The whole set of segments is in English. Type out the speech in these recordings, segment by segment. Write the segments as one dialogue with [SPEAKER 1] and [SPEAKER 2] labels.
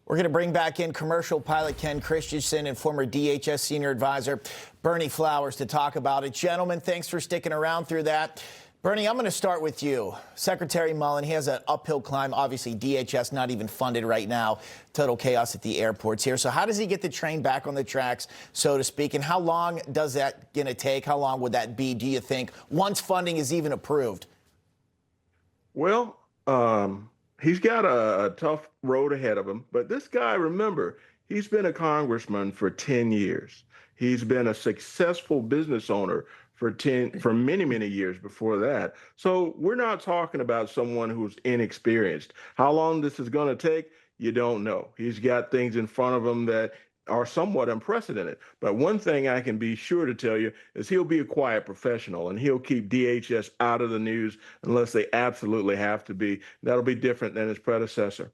[SPEAKER 1] We're going to bring back in commercial pilot Ken Christensen and former DHS senior advisor Berney Flowers to talk about it. Gentlemen, thanks for sticking around through that. Berney, I'm going to start with you. Secretary Mullen, he has an uphill climb. Obviously, DHS not even funded right now. Total chaos at the airports here. So how does he get the train back on the tracks, so to speak? And how long does that going to take? How long would that be, do you think, once funding is even approved?
[SPEAKER 2] Well, he's got a tough road ahead of him. But this guy, remember, he's been a congressman for 10 years. He's been a successful business owner for many, many years before that. So we're not talking about someone who's inexperienced. How long this is going to take, you don't know. He's got things in front of him that are somewhat unprecedented. But one thing I can be sure to tell you is he'll be a quiet professional and he'll keep DHS out of the news unless they absolutely have to be. That'll be different than his predecessor.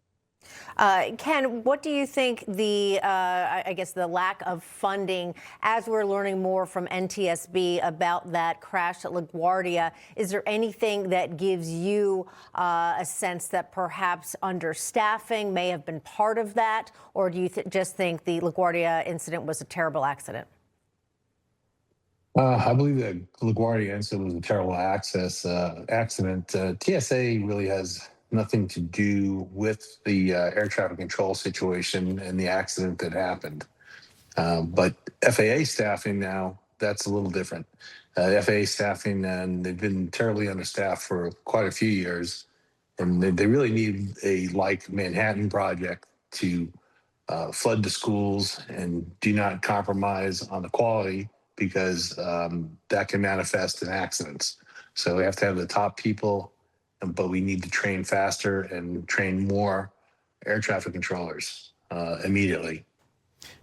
[SPEAKER 3] Ken, what do you think I guess the lack of funding, as we're learning more from NTSB about that crash at LaGuardia, is there anything that gives you a sense that perhaps understaffing may have been part of that, or do you just think the LaGuardia incident was a terrible accident?
[SPEAKER 4] I believe the LaGuardia incident was a terrible accident. TSA really has nothing to do with the air traffic control situation and the accident that happened. But FAA staffing now, that's a little different. FAA staffing, and they've been terribly understaffed for quite a few years. And they really need a like Manhattan project to flood the schools and do not compromise on the quality, because that can manifest in accidents. So we have to have the top people, but we need to train faster and train more air traffic controllers immediately.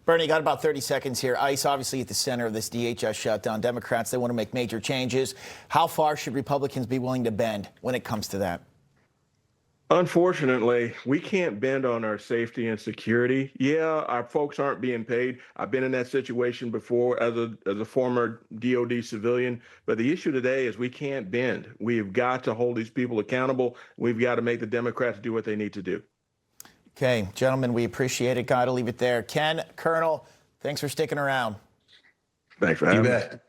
[SPEAKER 1] Berney, got about 30 seconds here. ICE obviously at the center of this DHS shutdown. Democrats, they want to make major changes. How far should Republicans be willing to bend when it comes to that?
[SPEAKER 2] Unfortunately, we can't bend on our safety and security. Yeah, our folks aren't being paid. I've been in that situation before as a former DOD civilian. But the issue today is we can't bend. We've got to hold these people accountable. We've got to make the Democrats do what they need to do.
[SPEAKER 1] Okay, gentlemen, we appreciate it. Got to leave it there. Ken, Colonel, thanks for sticking around.
[SPEAKER 2] Thanks for having me.
[SPEAKER 4] You bet.